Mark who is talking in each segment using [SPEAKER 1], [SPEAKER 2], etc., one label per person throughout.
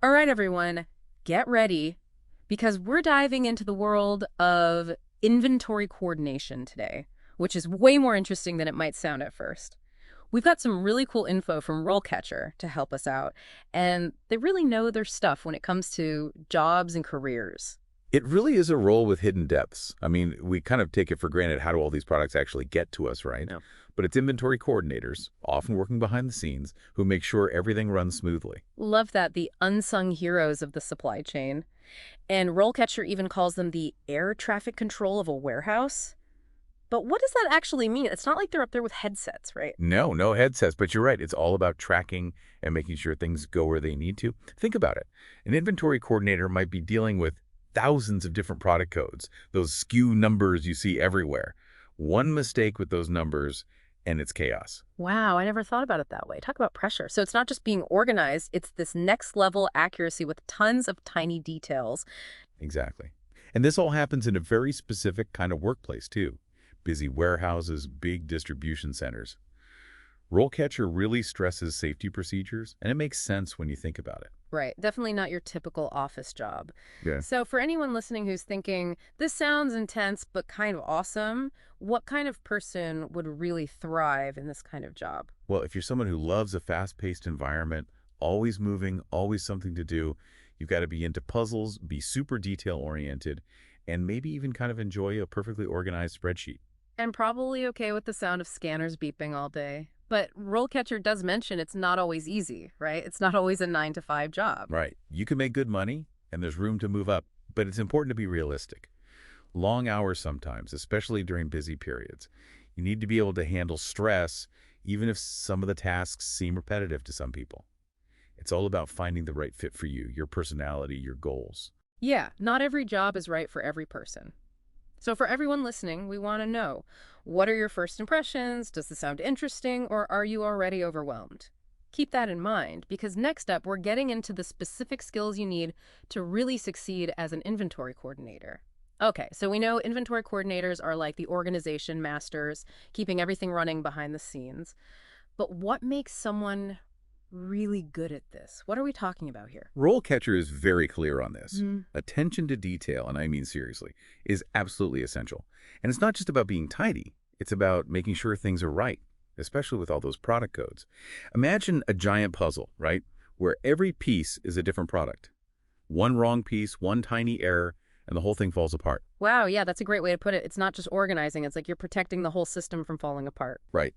[SPEAKER 1] All right, everyone, get ready because we're diving into the world of inventory coordination today, which is way more interesting than it might sound at first. We've got some really cool info from RoleCatcher to help us out, and they really know their stuff when it comes to jobs and careers.
[SPEAKER 2] It really is a role with hidden depths. I mean, we kind of take it for granted how do all these products actually get to us, right?
[SPEAKER 1] Yeah.
[SPEAKER 2] But it's inventory coordinators, often working behind the scenes, who make sure everything runs smoothly.
[SPEAKER 1] Love that, the unsung heroes of the supply chain. And RoleCatcher even calls them the air traffic control of a warehouse. But what does that actually mean? It's not like they're up there with headsets, right?
[SPEAKER 2] No, no headsets, but you're right. It's all about tracking and making sure things go where they need to. Think about it. An inventory coordinator might be dealing with thousands of different product codes, those SKU numbers you see everywhere. One mistake with those numbers, and it's chaos.
[SPEAKER 1] Wow, I never thought about it that way. Talk about pressure. So it's not just being organized, it's this next level accuracy with tons of tiny details.
[SPEAKER 2] Exactly. And this all happens in a very specific kind of workplace, too. Busy warehouses, big distribution centers. RoleCatcher really stresses safety procedures, and it makes sense when you think about it.
[SPEAKER 1] Right, definitely not your typical office job.
[SPEAKER 2] Yeah.
[SPEAKER 1] So for anyone listening who's thinking, this sounds intense but kind of awesome, what kind of person would really thrive in this kind of job?
[SPEAKER 2] Well, if you're someone who loves a fast-paced environment, always moving, always something to do, you've got to be into puzzles, be super detail-oriented, and maybe even kind of enjoy a perfectly organized spreadsheet.
[SPEAKER 1] And probably okay with the sound of scanners beeping all day. But RoleCatcher does mention it's not always easy, right? It's not always a 9 to 5 job.
[SPEAKER 2] Right. You can make good money, and there's room to move up, but it's important to be realistic. Long hours sometimes, especially during busy periods. You need to be able to handle stress, even if some of the tasks seem repetitive to some people. It's all about finding the right fit for you, your personality, your goals.
[SPEAKER 1] Yeah, not every job is right for every person. So for everyone listening, we want to know, what are your first impressions? Does this sound interesting, or are you already overwhelmed? Keep that in mind, because next up, we're getting into the specific skills you need to really succeed as an inventory coordinator. Okay, so we know inventory coordinators are like the organization masters, keeping everything running behind the scenes. But what makes someone really good at this? What are we talking about here?
[SPEAKER 2] RoleCatcher is very clear on this.
[SPEAKER 1] Mm.
[SPEAKER 2] Attention to detail, and I mean seriously, is absolutely essential. And it's not just about being tidy. It's about making sure things are right, especially with all those product codes. Imagine a giant puzzle, right, where every piece is a different product. One wrong piece, one tiny error, and the whole thing falls apart.
[SPEAKER 1] Wow, yeah, that's a great way to put it. It's not just organizing, it's like you're protecting the whole system from falling apart.
[SPEAKER 2] Right.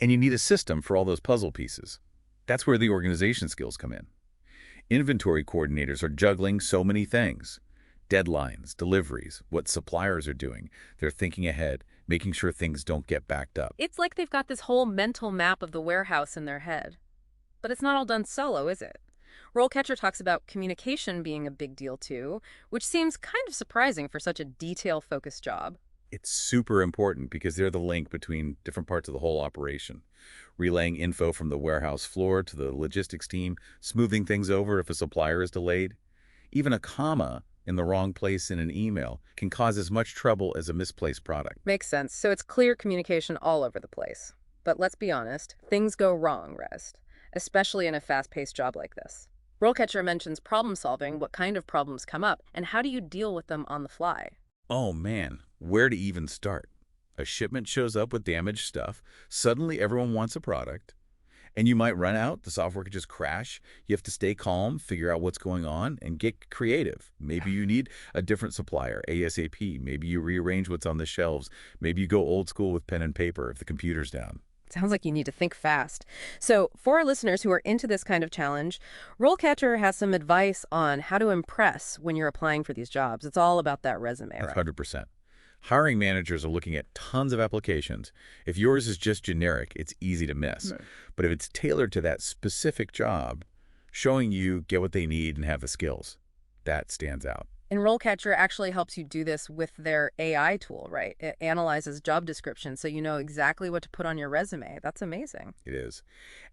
[SPEAKER 2] And you need a system for all those puzzle pieces. That's where the organization skills come in. Inventory coordinators are juggling so many things. Deadlines, deliveries, what suppliers are doing. They're thinking ahead, making sure things don't get backed up.
[SPEAKER 1] It's like they've got this whole mental map of the warehouse in their head. But it's not all done solo, is it? RoleCatcher talks about communication being a big deal too, which seems kind of surprising for such a detail-focused job.
[SPEAKER 2] It's super important because they're the link between different parts of the whole operation. Relaying info from the warehouse floor to the logistics team, smoothing things over if a supplier is delayed. Even a comma in the wrong place in an email can cause as much trouble as a misplaced product.
[SPEAKER 1] Makes sense. So it's clear communication all over the place. But let's be honest, things go wrong, Rest, especially in a fast-paced job like this. RoleCatcher mentions problem solving, what kind of problems come up, and how do you deal with them on the fly?
[SPEAKER 2] Oh man, where to even start? A shipment shows up with damaged stuff. Suddenly everyone wants a product. And you might run out, the software could just crash. You have to stay calm, figure out what's going on, and get creative. Maybe you need a different supplier, ASAP. Maybe you rearrange what's on the shelves. Maybe you go old school with pen and paper if the computer's down.
[SPEAKER 1] Sounds like you need to think fast. So, for our listeners who are into this kind of challenge, RoleCatcher has some advice on how to impress when you're applying for these jobs. It's all about that resume, right?
[SPEAKER 2] 100%. Hiring managers are looking at tons of applications. If yours is just generic, it's easy to miss.
[SPEAKER 1] Right.
[SPEAKER 2] But if it's tailored to that specific job, showing you get what they need and have the skills, that stands out.
[SPEAKER 1] And RoleCatcher actually helps you do this with their AI tool, right? It analyzes job descriptions so you know exactly what to put on your resume. That's amazing.
[SPEAKER 2] It is.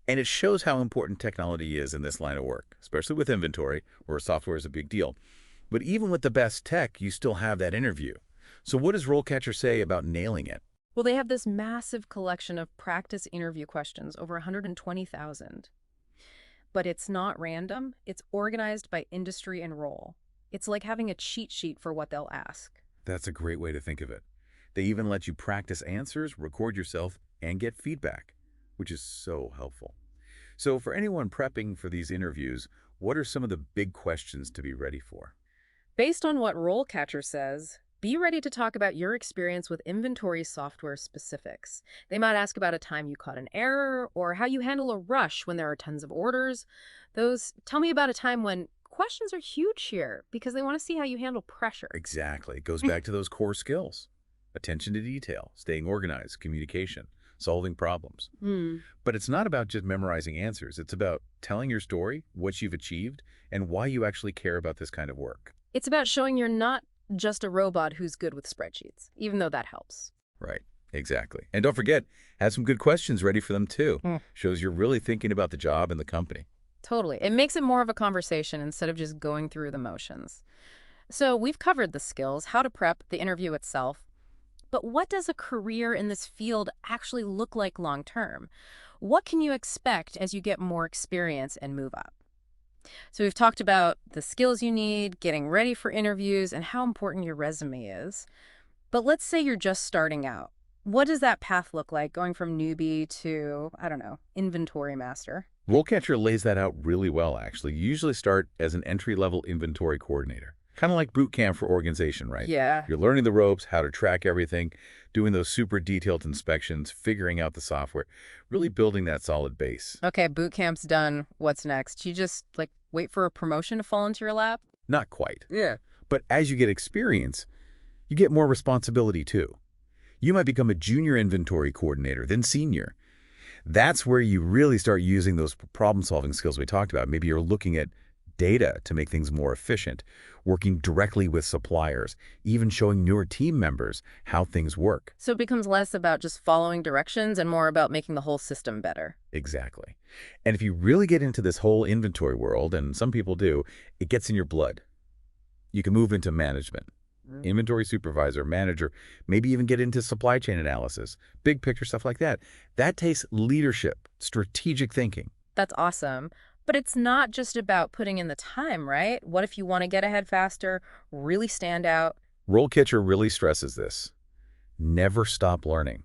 [SPEAKER 2] And it shows how important technology is in this line of work, especially with inventory, where software is a big deal. But even with the best tech, you still have that interview. So what does RoleCatcher say about nailing it?
[SPEAKER 1] Well, they have this massive collection of practice interview questions, over 120,000. But it's not random. It's organized by industry and role. It's like having a cheat sheet for what they'll ask.
[SPEAKER 2] That's a great way to think of it. They even let you practice answers, record yourself, and get feedback, which is so helpful. So for anyone prepping for these interviews, what are some of the big questions to be ready for?
[SPEAKER 1] Based on what RoleCatcher says, be ready to talk about your experience with inventory software specifics. They might ask about a time you caught an error or how you handle a rush when there are tons of orders. Tell me about a time when questions are huge here because they want to see how you handle pressure.
[SPEAKER 2] Exactly. It goes back to those core skills. Attention to detail, staying organized, communication, solving problems.
[SPEAKER 1] Hmm.
[SPEAKER 2] But it's not about just memorizing answers. It's about telling your story, what you've achieved, and why you actually care about this kind of work.
[SPEAKER 1] It's about showing you're not just a robot who's good with spreadsheets, even though that helps.
[SPEAKER 2] Right. Exactly. And don't forget, have some good questions ready for them too. Shows you're really thinking about the job and the company.
[SPEAKER 1] Totally. It makes it more of a conversation instead of just going through the motions. So we've covered the skills, how to prep, the interview itself. But what does a career in this field actually look like long term? What can you expect as you get more experience and move up? So we've talked about the skills you need, getting ready for interviews, and how important your resume is. But let's say you're just starting out. What does that path look like going from newbie to, I don't know, inventory master?
[SPEAKER 2] RoleCatcher lays that out really well, actually. You usually start as an entry-level inventory coordinator. Kind of like boot camp for organization, right?
[SPEAKER 1] Yeah.
[SPEAKER 2] You're learning the ropes, how to track everything, doing those super detailed inspections, figuring out the software, really building that solid base.
[SPEAKER 1] Okay, boot camp's done. What's next? You just, wait for a promotion to fall into your lap?
[SPEAKER 2] Not quite.
[SPEAKER 1] Yeah.
[SPEAKER 2] But as you get experience, you get more responsibility too. You might become a junior inventory coordinator, then senior. That's where you really start using those problem-solving skills we talked about. Maybe you're looking at data to make things more efficient, working directly with suppliers, even showing newer team members how things work.
[SPEAKER 1] So it becomes less about just following directions and more about making the whole system better.
[SPEAKER 2] Exactly. And if you really get into this whole inventory world, and some people do, it gets in your blood. You can move into management. Inventory supervisor, manager, maybe even get into supply chain analysis, big picture stuff like that. That takes leadership, strategic thinking.
[SPEAKER 1] That's awesome. But it's not just about putting in the time, right? What if you want to get ahead faster, really stand out?
[SPEAKER 2] RoleCatcher really stresses this. Never stop learning.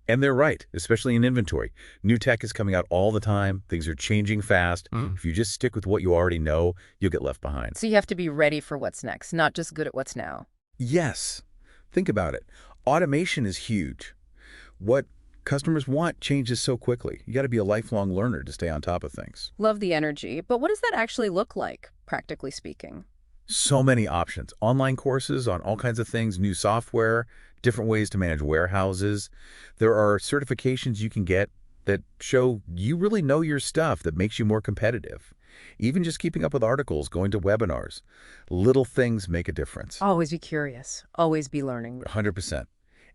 [SPEAKER 2] And they're right, especially in inventory. New tech is coming out all the time. Things are changing fast. If you just stick with what you already know, you'll get left behind.
[SPEAKER 1] So you have to be ready for what's next, not just good at what's now.
[SPEAKER 2] Yes. Think about it. Automation is huge. What customers want changes so quickly. You got to be a lifelong learner to stay on top of things.
[SPEAKER 1] Love the energy, but what does that actually look like, practically speaking?
[SPEAKER 2] So many options. Online courses on all kinds of things, new software, different ways to manage warehouses. There are certifications you can get that show you really know your stuff, that makes you more competitive. Even just keeping up with articles, going to webinars. Little things make a difference.
[SPEAKER 1] Always be curious, always be learning.
[SPEAKER 2] 100%.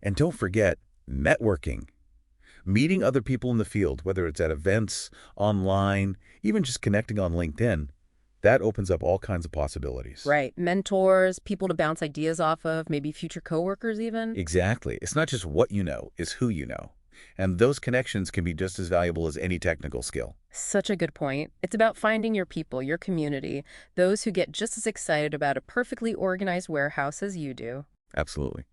[SPEAKER 2] And don't forget networking. Meeting other people in the field, whether it's at events, online, even just connecting on LinkedIn, that opens up all kinds of possibilities.
[SPEAKER 1] Right. Mentors, people to bounce ideas off of, maybe future coworkers even.
[SPEAKER 2] Exactly. It's not just what you know, it's who you know. And those connections can be just as valuable as any technical skill.
[SPEAKER 1] Such a good point. It's about finding your people, your community, those who get just as excited about a perfectly organized warehouse as you do.
[SPEAKER 2] Absolutely.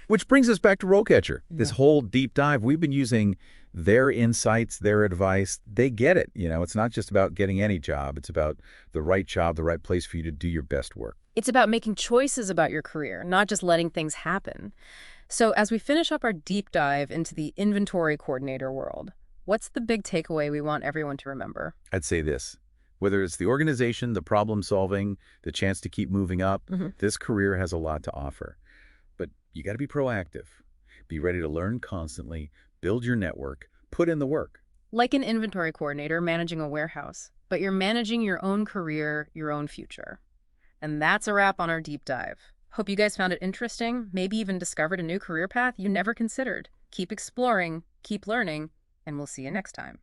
[SPEAKER 2] Which brings us back to RoleCatcher. This whole deep dive, we've been using their insights, their advice. They get it. It's not just about getting any job. It's about the right job, the right place for you to do your best work.
[SPEAKER 1] It's about making choices about your career, not just letting things happen. So as we finish up our deep dive into the inventory coordinator world, what's the big takeaway we want everyone to remember?
[SPEAKER 2] I'd say this. Whether it's the organization, the problem solving, the chance to keep moving up, this career has a lot to offer. But you got to be proactive. Be ready to learn constantly, build your network, put in the work.
[SPEAKER 1] Like an inventory coordinator managing a warehouse, but you're managing your own career, your own future. And that's a wrap on our deep dive. Hope you guys found it interesting, maybe even discovered a new career path you never considered. Keep exploring, keep learning, and we'll see you next time.